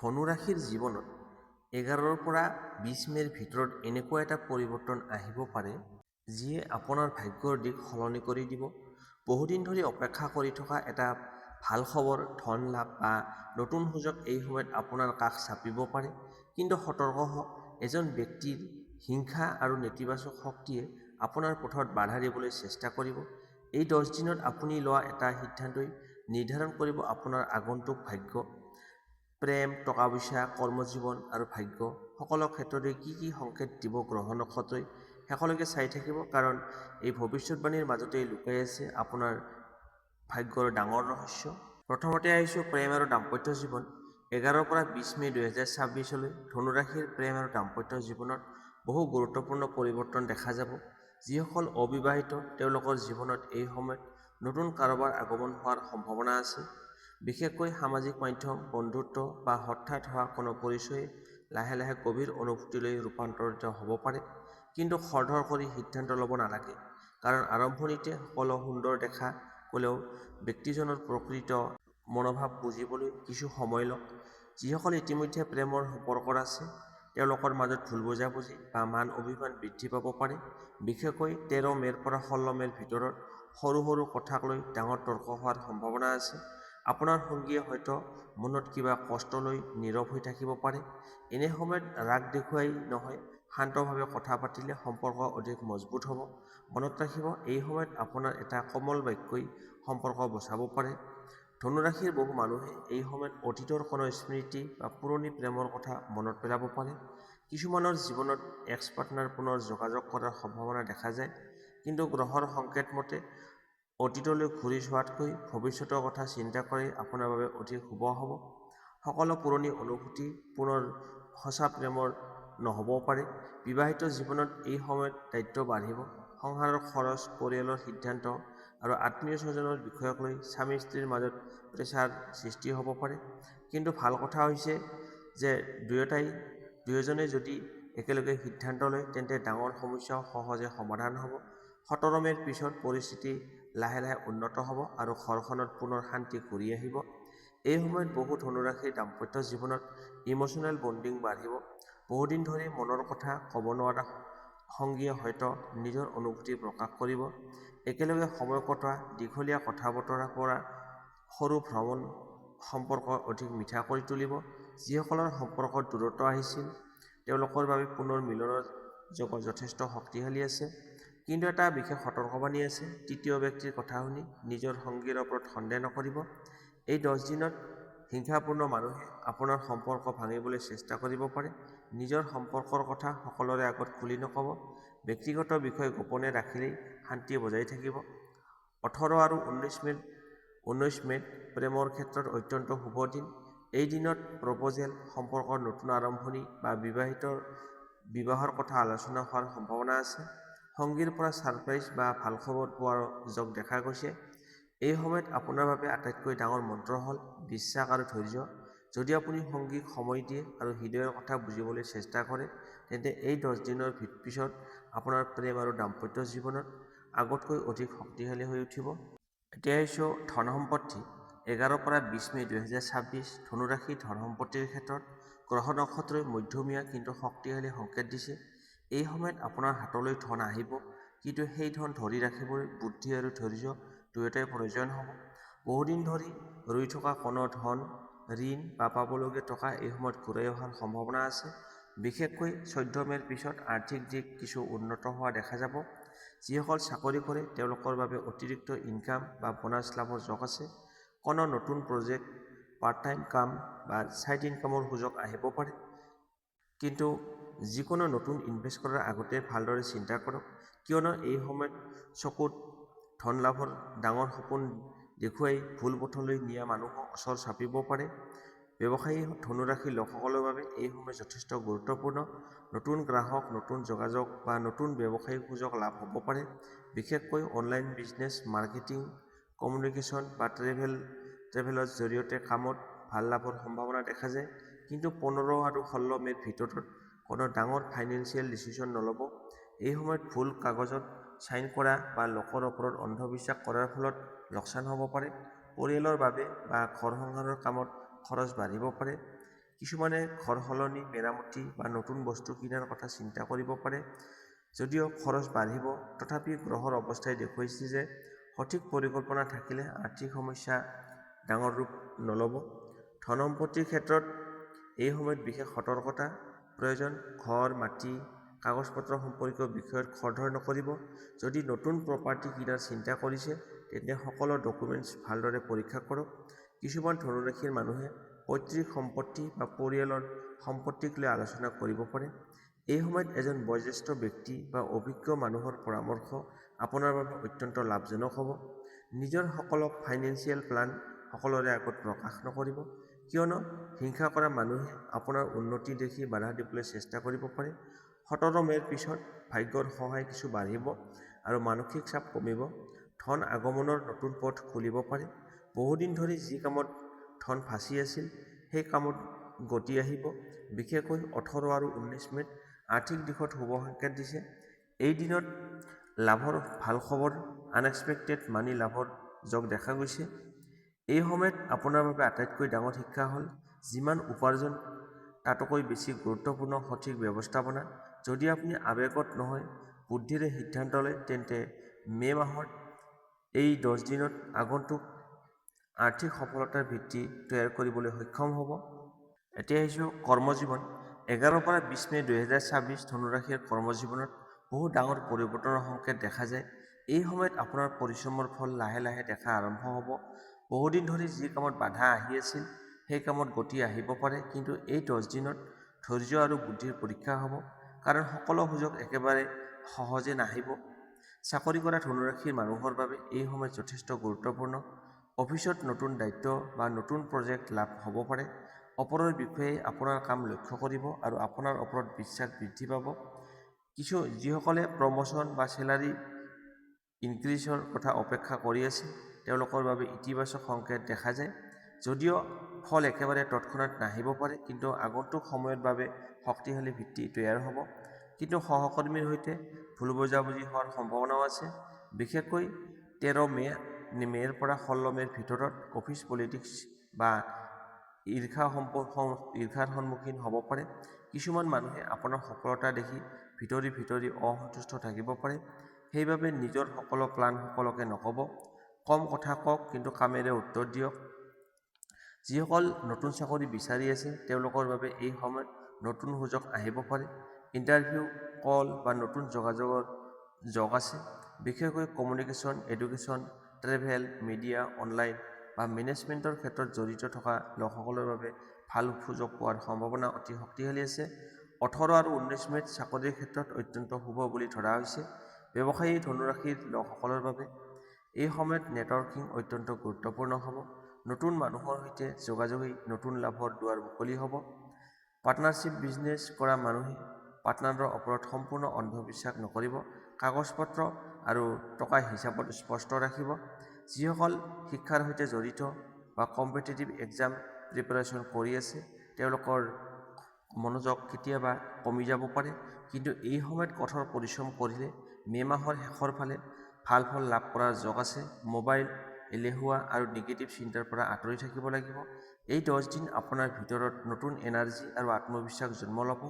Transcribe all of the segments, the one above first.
ধনুৰাশিৰ জীৱনত 11ৰ পৰা 20 মে'ৰ ভিতৰত এনেকুৱা এটা পৰিৱৰ্তন আহিব পাৰে যিয়ে আপোনাৰ ভাগ্যৰ দিশ সলনি কৰি দিব। বহুদিন ধৰি অপেক্ষা কৰি থকা এটা ভাল খবৰ, ধন লাভ বা নতুন সুযোগ এই সময়ত আপোনাৰ কাষ চাপিব পাৰে। কিন্তু সতৰ্ক হওক, এজন ব্যক্তিৰ হিংসা আৰু নেতিবাচক শক্তিয়ে আপোনাৰ পথত বাধা দিবলৈ চেষ্টা কৰিব। এই 10 দিনত আপুনি লোৱা এটা সিদ্ধান্তই নিৰ্ধাৰণ কৰিব আপোনাৰ আগন্তুক ভাগ্য। প্ৰেম, টকা-পইচা, কৰ্মজীৱন আৰু ভাগ্য সকলো ক্ষেত্ৰতে কি সংকেত দিব গ্ৰহ নক্ষত্ৰই শেষলৈকে চাই থাকিব, কাৰণ এই ভৱিষ্যতবাণীৰ মাজতেই লুকাই আছে আপোনাৰ ভাগ্যৰ ডাঙৰ ৰহস্য। প্ৰথমতে আহিছোঁ প্ৰেম আৰু দাম্পত্য জীৱন। 11ৰ পৰা 20 মে' 2026 ধনুৰাশিৰ প্ৰেম আৰু দাম্পত্য জীৱনত বহু গুৰুত্বপূৰ্ণ পৰিৱৰ্তন দেখা যাব। যিসকল অবিবাহিত তেওঁলোকৰ জীৱনত এই সময়ত নতুন কাৰোবাৰ আগমন হোৱাৰ সম্ভাৱনা আছে। বিশেষকৈ সামাজিক মাধ্যম, বন্ধুত্ব বা হঠাৎ হোৱা কোনো পৰিচয়ে লাহে লাহে গভীৰ অনুভূতিলৈ ৰূপান্তৰিত হ'ব পাৰে। কিন্তু খৰধৰ কৰি সিদ্ধান্ত ল'ব নালাগে, কাৰণ আৰম্ভণিতে সকলো সুন্দৰ দেখা গ'লেও ব্যক্তিজনৰ প্ৰকৃত মনোভাৱ বুজিবলৈ কিছু সময় লওক। যিসকল ইতিমধ্যে প্ৰেমৰ সম্পৰ্কত আছে তেওঁলোকৰ মাজত ভুল বুজাবুজি বা মান অভিমান বৃদ্ধি পাব পাৰে। বিশেষকৈ 13 মে'ৰ পৰা 16 মে'ৰ ভিতৰত সৰু সৰু কথাক লৈ ডাঙৰ তৰ্ক হোৱাৰ সম্ভাৱনা আছে। আপোনাৰ সঙ্গীয়ে হয়তো মনত কিবা কষ্ট লৈ নীৰৱ হৈ থাকিব পাৰে। এনে সময়ত ৰাগ দেখুৱাই নহয়, শান্তভাৱে কথা পাতিলে সম্পৰ্ক অধিক মজবুত হ'ব। মনত ৰাখিব, এই সময়ত আপোনাৰ এটা কোমল বাক্যই সম্পৰ্ক বচাব পাৰে। ধনুৰাশিৰ বহু মানুহে এই সময়ত অতীতৰ কোনো স্মৃতি বা পুৰণি প্ৰেমৰ কথা মনত পেলাব পাৰে। কিছুমানৰ জীৱনত এক্স পাৰ্টনাৰ পুনৰ যোগাযোগ কৰাৰ সম্ভাৱনা দেখা যায়। কিন্তু গ্ৰহৰ সংকেত মতে অতীতলৈ ঘূৰি যোৱাতকৈ ভৱিষ্যতৰ কথা চিন্তা কৰি আপোনাৰ বাবে অধিক শুভ হ'ব। সকলো পুৰণি অনুভূতি পুনৰ সঁচা প্ৰেমৰ নহ'বও পাৰে। বিবাহিত জীৱনত এই সময়ত দায়িত্ব বাঢ়িব। সংসাৰৰ খৰচ, পৰিয়ালৰ সিদ্ধান্ত আৰু আত্মীয়-স্বজনৰ বিষয়ক লৈ স্বামী-স্ত্ৰীৰ মাজত প্ৰেছাৰ সৃষ্টি হ'ব পাৰে। কিন্তু ভাল কথা হৈছে যে দুয়োজনে যদি একেলগে সিদ্ধান্ত লয় তেন্তে ডাঙৰ সমস্যাও সহজে সমাধান হ'ব। 17 মে'ৰ পিছত পৰিস্থিতি লাহে লাহে উন্নত হ'ব আৰু ঘৰখনত পুনৰ শান্তি ঘূৰি আহিব। এই সময়ত বহু ধনুৰাশিৰ দাম্পত্য জীৱনত ইমোচনেল বণ্ডিং বাঢ়িব। বহুদিন ধৰি মনৰ কথা ক'ব নোৱাৰা সঙ্গীয়ে হয়তো নিজৰ অনুভূতি প্ৰকাশ কৰিব। একেলগে সময় কটোৱা, দীঘলীয়া কথা-বতৰা কৰা, সৰু ভ্ৰমণ সম্পৰ্ক অধিক মিঠা কৰি তুলিব। যিসকলৰ সম্পৰ্কত দূৰত্ব আহিছিল তেওঁলোকৰ বাবে পুনৰ মিলনৰ যোগ যথেষ্ট শক্তিশালী আছে। কিন্তু এটা বিশেষ সতৰ্কবাণী আছে, তৃতীয় ব্যক্তিৰ কথা শুনি নিজৰ সঙ্গীৰ ওপৰত সন্দেহ নকৰিব। এই 10 দিনত হিংসাপূৰ্ণ মানুহে আপোনাৰ সম্পৰ্ক ভাঙিবলৈ চেষ্টা কৰিব পাৰে। নিজৰ সম্পৰ্কৰ কথা সকলোৰে আগত খুলি নক'ব। ব্যক্তিগত বিষয় গোপনে ৰাখিলেই শান্তি বজাই থাকিব। 18 আৰু 19 মে'ত প্ৰেমৰ ক্ষেত্ৰত অত্যন্ত শুভ দিন। এই দিনত প্ৰপ'জেল, সম্পৰ্কৰ নতুন আৰম্ভণি বা বিবাহৰ কথা আলোচনা হোৱাৰ সম্ভাৱনা আছে। সঙ্গীৰ পৰা ছাৰপ্ৰাইজ বা ভাল খবৰ পোৱাৰ যোগ দেখা গৈছে। এই সময়ত আপোনাৰ বাবে আটাইতকৈ ডাঙৰ মন্ত্ৰ হ'ল বিশ্বাস আৰু ধৈৰ্য। যদি আপুনি সঙ্গীক সময় দিয়ে আৰু হৃদয়ৰ কথা বুজিবলৈ চেষ্টা কৰে, তেন্তে এই 10 দিনৰ পিছত আপোনাৰ প্ৰেম আৰু দাম্পত্য জীৱনত আগতকৈ অধিক শক্তিশালী হৈ উঠিব। এতিয়া আহিছোঁ ধন সম্পত্তি। 11 পৰা 20 মে' 2026 ধনুৰাশি ধন সম্পত্তিৰ ক্ষেত্ৰত গ্ৰহ নক্ষত্ৰই মধ্যমীয়া কিন্তু শক্তিশালী সংকেত দিছে। এই সময়ত আপোনাৰ হাতলৈ ধন আহিব, কিন্তু সেই ধন ধৰি ৰাখিবলৈ বুদ্ধি আৰু ধৈৰ্য দুয়োটাই প্ৰয়োজন হ'ব। বহুদিন ধৰি ৰৈ থকা কোনো ধন, ঋণ বা পাবলগীয়া টকা এই সময়ত ঘূৰাই অহাৰ সম্ভাৱনা আছে। বিশেষকৈ 14 মে'ৰ পিছত আৰ্থিক দিশ কিছু উন্নত হোৱা দেখা যাব। যিসকল চাকৰি কৰে তেওঁলোকৰ বাবে অতিৰিক্ত ইনকাম বা বোনাছ লাভৰ যোগ আছে। কোনো নতুন প্ৰজেক্ট, পাৰ্ট টাইম কাম বা ছাইড ইনকামৰ সুযোগ আহিব পাৰে। কিন্তু যিকোনো নতুন ইনভেষ্ট কৰাৰ আগতে ভালদৰে চিন্তা কৰক, কিয়নো এই সময়ত চকুত ধন লাভৰ ডাঙৰ সপোন দেখুৱাই ভুল পথলৈ নিয়া মানুহো ওচৰ চাপিব পাৰে। ব্যৱসায়ী ধনুৰাশিৰ লোকসকলৰ বাবে এই সময় যথেষ্ট গুৰুত্বপূৰ্ণ। নতুন গ্ৰাহক, নতুন যোগাযোগ বা নতুন ব্যৱসায়িক সুযোগ লাভ হ'ব পাৰে। বিশেষকৈ অনলাইন বিজনেছ, মাৰ্কেটিং, কমিউনিকেশ্যন বা ট্ৰেভেলৰ জৰিয়তে কামত ভাল লাভৰ সম্ভাৱনা দেখা যায়। কিন্তু 15 আৰু 16 মে'ৰ ভিতৰত কোনো ডাঙৰ ফাইনেন্সিয়েল ডিচিশ্যন নল'ব। এই সময়ত ভুল কাগজত ছাইন কৰা বা লোকৰ ওপৰত অন্ধবিশ্বাস কৰাৰ ফলত লোকচান হ'ব পাৰে। পৰিয়ালৰ বাবে বা ঘৰ সংসাৰৰ কামত খৰচ বাঢ়িব পাৰে। কিছুমানে ঘৰ সলনি, মেৰামতি বা নতুন বস্তু কিনাৰ কথা চিন্তা কৰিব পাৰে। যদিও খৰচ বাঢ়িব, তথাপি গ্ৰহৰ অৱস্থাই দেখুৱাইছে যে সঠিক পৰিকল্পনা থাকিলে আৰ্থিক সমস্যা ডাঙৰ ৰূপ নল'ব। ধন সম্পত্তিৰ ক্ষেত্ৰত এই সময়ত বিশেষ সতৰ্কতা প্ৰয়োজন। ঘৰ, মাটি, কাগজ-পত্ৰ সম্পৰ্কীয় বিষয়ত খৰধৰ নকৰিব। যদি নতুন প্ৰপাৰ্টি কিনাৰ চিন্তা কৰিছে, তেন্তে সকলো ডকুমেণ্টছ ভালদৰে পৰীক্ষা কৰক। কিছুমান ধনুৰাশিৰ মানুহে পৈতৃক সম্পত্তি বা পৰিয়ালৰ সম্পত্তিক লৈ আলোচনা কৰিব পাৰে। এই সময়ত এজন বয়োজ্যেষ্ঠ ব্যক্তি বা অভিজ্ঞ মানুহৰ পৰামৰ্শ আপোনাৰ বাবে অত্যন্ত লাভজনক হ'ব। নিজৰ সকলো ফাইনেন্সিয়েল প্লান সকলোৰে আগত প্ৰকাশ নকৰিব, কিয়নো হিংসা কৰা মানুহে আপোনাৰ উন্নতি দেখি বাধা দিবলৈ চেষ্টা কৰিব পাৰে। 17 মে'ৰ পিছত ভাগ্যৰ সহায় কিছু বাঢ়িব আৰু মানসিক চাপ কমিব। ধন আগমনৰ নতুন পথ খুলিব পাৰে। বহুদিন ধৰি যি কামত ধন ফাঁচি আছিল, সেই কামত গতি আহিব। বিশেষকৈ 18 আৰু 19 মে'ত আৰ্থিক দিশত শুভ সংকেত দিছে। এই দিনত লাভৰ ভাল খবৰ, আনএক্সপেক্টেড মানি লাভৰ যোগ দেখা গৈছে। এই সময়ত আপোনাৰ বাবে আটাইতকৈ ডাঙৰ শিক্ষা হ'ল যিমান উপাৰ্জন তাতকৈ বেছি গুৰুত্বপূৰ্ণ সঠিক ব্যৱস্থাপনা। যদি আপুনি আৱেগত নহয় বুদ্ধিৰে সিদ্ধান্ত লয়, তেন্তে মে' মাহৰ এই 10 দিনত আগন্তুক আৰ্থিক সফলতাৰ ভিত্তি তৈয়াৰ কৰিবলৈ সক্ষম হ'ব। এতিয়া আহিছোঁ কৰ্মজীৱন। 11 পৰা 20 মে' 2026 ধনুৰাশিৰ কৰ্মজীৱনত বহু ডাঙৰ পৰিৱৰ্তনৰ সংকেত দেখা যায়। এই সময়ত আপোনাৰ পৰিশ্ৰমৰ ফল লাহে লাহে দেখা আৰম্ভ হ'ব। বহুদিন ধৰি যি কামত বাধা আহি আছিল, সেই কামত গতি আহিব পাৰে। কিন্তু এই 10 দিনত ধৈৰ্য আৰু বুদ্ধিৰ পৰীক্ষা হ'ব, কাৰণ সকলো সুযোগ একেবাৰে সহজে নাহিব। চাকৰি কৰা ধনুৰাশিৰ মানুহৰ বাবে এই সময় যথেষ্ট গুৰুত্বপূৰ্ণ। অফিচত নতুন দায়িত্ব বা নতুন প্ৰজেক্ট লাভ হ'ব পাৰে। ওপৰৰ বিষয়ে আপোনাৰ কাম লক্ষ্য কৰিব আৰু আপোনাৰ ওপৰত বিশ্বাস বৃদ্ধি পাব। যিসকলে প্ৰমোচন বা চেলাৰী ইনক্ৰিজৰ কথা অপেক্ষা কৰি আছে, তেওঁলোকৰ বাবে ইতিবাচক সংকেত দেখা যায়। যদিও ফল একেবাৰে তৎক্ষণাত নাহিব পাৰে, কিন্তু আগন্তুক সময়ৰ বাবে শক্তিশালী ভিত্তি তৈয়াৰ হ'ব। কিন্তু সহকৰ্মীৰ সৈতে ভুল বুজাবুজি হোৱাৰ সম্ভাৱনাও আছে। বিশেষকৈ 13 মে'ৰ পৰা 16 মে'ৰ ভিতৰত অফিচ পলিটিক্স বা ঈৰ্ষাৰ সন্মুখীন হ'ব পাৰে। কিছুমান মানুহে আপোনাৰ সফলতা দেখি ভিতৰি ভিতৰি অসন্তুষ্ট থাকিব পাৰে। সেইবাবে নিজৰ সকলো প্লান সকলোকে নক'ব। কম কথা কওক, কিন্তু কামেৰে উত্তৰ দিয়ক। যিসকল নতুন চাকৰি বিচাৰি আছে, তেওঁলোকৰ বাবে এই সময়ত নতুন সুযোগ আহিব পাৰে। ইণ্টাৰভিউ, কল বা নতুন যোগাযোগৰ যোগ আছে। বিশেষকৈ communication, education, travel, media, online বা মেনেজমেণ্টৰ ক্ষেত্ৰত জড়িত থকা লোকসকলৰ বাবে ভাল সুযোগ পোৱাৰ সম্ভাৱনা অতি শক্তিশালী আছে। 18 আৰু 19 মে'ত চাকৰিৰ ক্ষেত্ৰত অত্যন্ত শুভ বুলি ধৰা হৈছে। ব্যৱসায়ী ধনুৰাশিৰ লোকসকলৰ বাবে এই সময়ত নেটৱৰ্কিং অত্যন্ত গুৰুত্বপূৰ্ণ হ'ব। নতুন মানুহৰ সৈতে যোগাযোগই নতুন লাভৰ দুৱাৰ মুকলি হ'ব। পাৰ্টনাৰশ্বিপ বিজনেছ কৰা মানুহে পাৰ্টনাৰৰ ওপৰত সম্পূৰ্ণ অন্ধবিশ্বাস নকৰিব। কাগজ-পত্ৰ আৰু টকাৰ হিচাপত স্পষ্ট ৰাখিব। যিসকল শিক্ষাৰ সৈতে জড়িত বা কম্পিটিটিভ এক্সাম প্ৰিপাৰেশ্যন কৰি আছে, তেওঁলোকৰ মনোযোগ কেতিয়াবা কমি যাব পাৰে। কিন্তু এই সময়ত কঠোৰ পৰিশ্ৰম কৰিলে মে' মাহৰ শেষৰ ফালে ভাল ফল লাভ কৰাৰ যোগ আছে। মোবাইল, এলেহুৱা আৰু নিগেটিভ চিন্তাৰ পৰা আঁতৰি থাকিব লাগিব। এই 10 দিন আপোনাৰ ভিতৰত নতুন এনাৰ্জি আৰু আত্মবিশ্বাস জন্ম ল'ব।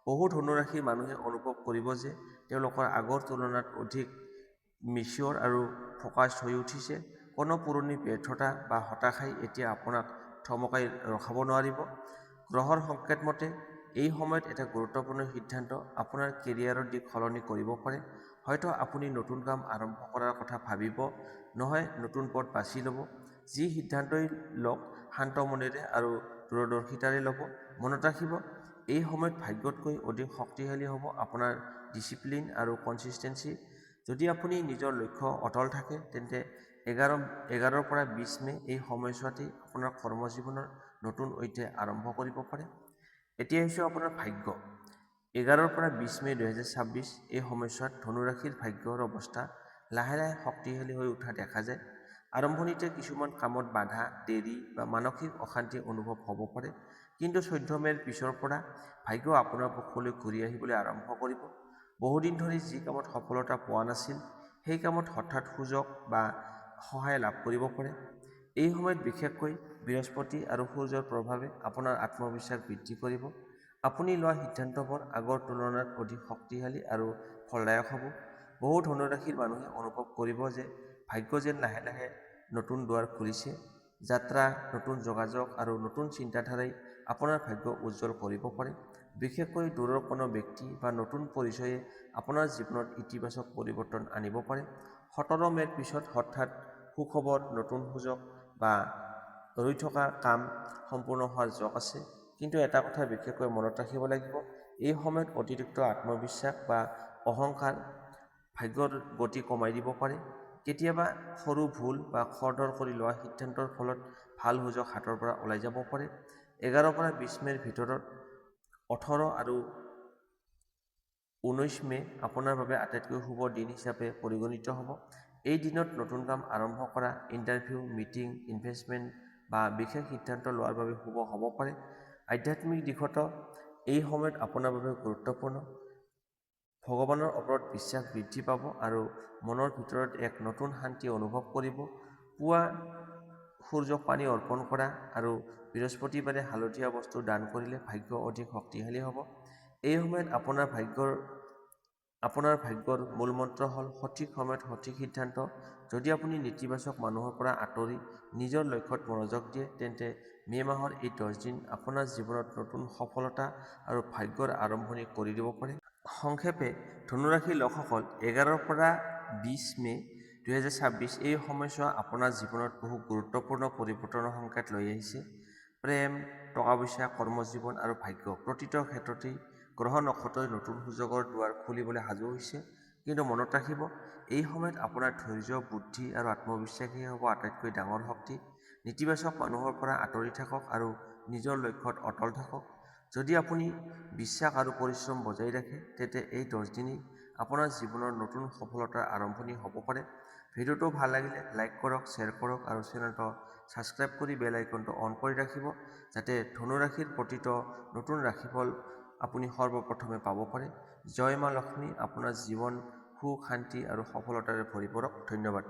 বহু ধনুৰাশিৰ মানুহে অনুভৱ কৰিব যে তেওঁলোকৰ আগৰ তুলনাত অধিক মিচিয়ৰ আৰু ফ'কাছড হৈ উঠিছে। কোনো পুৰণি ব্যৰ্থতা বা হতাশাই এতিয়া আপোনাক থমকাই ৰখাব নোৱাৰিব। গ্ৰহৰ সংকেত মতে এই সময়ত এটা গুৰুত্বপূৰ্ণ সিদ্ধান্ত আপোনাৰ কেৰিয়াৰৰ দিশ সলনি কৰিব পাৰে। হয়তো আপুনি নতুন কাম আৰম্ভ কৰাৰ কথা ভাবিব, নহয় নতুন পথ বাছি ল'ব। যি সিদ্ধান্তই লওক শান্ত মনেৰে আৰু দূৰদৰ্শিতাৰে ল'ব। মনত ৰাখিব, এই সময়ত ভাগ্যতকৈ অধিক শক্তিশালী হ'ব আপোনাৰ ডিচিপ্লিন আৰু কনচিষ্টেন্সি। যদি আপুনি নিজৰ লক্ষ্য অটল থাকে, তেন্তে 11 পৰা 20 মে' এই সময়ছোৱাতেই আপোনাৰ কৰ্মজীৱনৰ নতুন অধ্যায় আৰম্ভ কৰিব পাৰে। এতিয়া হৈছে আপোনাৰ ভাগ্য। 11 পৰা 20 মে' 2026 এই সময়ছোৱাত ধনুৰাশিৰ ভাগ্যৰ অৱস্থা লাহে লাহে শক্তিশালী হৈ উঠা দেখা যায়। আৰম্ভণিতে কিছুমান কামত বাধা, দেৰি বা মানসিক অশান্তি অনুভৱ হ'ব পাৰে। কিন্তু 14 মে'ৰ পিছৰ পৰা ভাগ্য আপোনাৰ পক্ষলৈ ঘূৰি আহিবলৈ আৰম্ভ কৰিব। বহুদিন ধৰি যি কামত সফলতা পোৱা নাছিল, সেই কামত হঠাৎ সুযোগ বা সহায় লাভ কৰিব পাৰে। এই সময়ত বিশেষকৈ বৃহস্পতি আৰু সূৰ্যৰ প্ৰভাৱে আপোনাৰ আত্মবিশ্বাস বৃদ্ধি কৰিব। আপুনি লোৱা সিদ্ধান্তবোৰ আগৰ তুলনাত অধিক শক্তিশালী আৰু ফলদায়ক হ'ব। বহু ধনুৰাশিৰ মানুহে অনুভৱ কৰিব যে ভাগ্য যেন লাহে লাহে নতুন দুৱাৰ খুলিছে। যাত্ৰা, নতুন যোগাযোগ আৰু নতুন চিন্তাধাৰাই আপোনাৰ ভাগ্য উজ্জ্বল কৰিব পাৰে। বিশেষকৈ দূৰৰ কোনো ব্যক্তি বা নতুন পৰিচয়ে আপোনাৰ জীৱনত ইতিবাচক পৰিৱৰ্তন আনিব পাৰে। 17 মে'ৰ পিছত হঠাৎ সুখবৰ, নতুন সুযোগ বা ৰৈ থকা কাম সম্পূৰ্ণ হোৱাৰ যোগ আছে। কিন্তু এটা কথা বিশেষকৈ মনত ৰাখিব লাগিব, এই সময়ত অতিৰিক্ত আত্মবিশ্বাস বা অহংকাৰ ভাগ্যৰ গতি কমাই দিব পাৰে। কেতিয়াবা সৰু ভুল বা খৰধৰ কৰি লোৱা সিদ্ধান্তৰ ফলত ভাল সুযোগ হাতৰ পৰা ওলাই যাব পাৰে। 11 পৰা 20 মে'ৰ ভিতৰত 18 আৰু 19 মে' আপোনাৰ বাবে আটাইতকৈ শুভ দিন হিচাপে পৰিগণিত হ'ব। এই দিনত নতুন কাম আৰম্ভ কৰা, ইণ্টাৰভিউ, মিটিং, ইনভেষ্টমেণ্ট বা বিশেষ সিদ্ধান্ত লোৱাৰ বাবে শুভ হ'ব পাৰে। আধ্যাত্মিক দিশতো এই সময়ত আপোনাৰ বাবে গুৰুত্বপূৰ্ণ। ভগৱানৰ ওপৰত বিশ্বাস বৃদ্ধি পাব আৰু মনৰ ভিতৰত এক নতুন শান্তি অনুভৱ কৰিব। পুৱা সূৰ্যক পানী অৰ্পণ কৰা আৰু বৃহস্পতিবাৰে হালধীয়া বস্তু দান কৰিলে ভাগ্য অধিক শক্তিশালী হ'ব। এই সময়ত আপোনাৰ ভাগ্যৰ মূল মন্ত্ৰ হ'ল সঠিক সময়ত সঠিক সিদ্ধান্ত। যদি আপুনি নেতিবাচক মানুহৰ পৰা আঁতৰি নিজৰ লক্ষ্যত মনোযোগ দিয়ে, তেন্তে মে' মাহৰ এই 10 দিন আপোনাৰ জীৱনত নতুন সফলতা আৰু ভাগ্যৰ আৰম্ভণি কৰি দিব পাৰে। সংক্ষেপে, ধনুৰাশিৰ লোকসকল 11 পৰা 20 মে' 2026 এই সময়ছোৱা আপোনাৰ জীৱনত বহু গুৰুত্বপূৰ্ণ পৰিৱৰ্তনৰ সংকেত লৈ আহিছে। প্ৰেম, টকা-পইচা, কৰ্মজীৱন আৰু ভাগ্য প্ৰতিটো ক্ষেত্ৰতেই গ্ৰহ নক্ষত্ৰই নতুন সুযোগৰ দুৱাৰ খুলিবলৈ সাজু হৈছে। কিন্তু মনত ৰাখিব, এই সময়ত আপোনাৰ ধৈৰ্য, বুদ্ধি আৰু আত্মবিশ্বাসেই হ'ব আটাইতকৈ ডাঙৰ শক্তি। নেতিবাচক মানুহৰ পৰা আঁতৰি থাকক আৰু নিজৰ লক্ষ্যত অটল থাকক। যদি আপুনি বিশ্বাস আৰু পৰিশ্ৰম বজাই ৰাখে, তেন্তে এই 10 দিনেই আপোনাৰ জীৱনৰ নতুন সফলতাৰ আৰম্ভণি হ'ব পাৰে। ভিডিঅ'টো ভাল লাগিলে লাইক কৰক, শ্বেয়াৰ কৰক আৰু চেনেলটো ছাবস্ক্ৰাইব কৰি বেল আইকনটো অন কৰি ৰাখিব, যাতে ধনুৰাশিৰ প্ৰতিটো নতুন ৰাশিফল আপুনি সৰ্বপ্ৰথমে পাব পাৰে। জয় মা লক্ষ্মী। আপোনাৰ জীৱন সুখ, শান্তি আৰু সফলতাৰে ভৰি পৰক। ধন্যবাদ।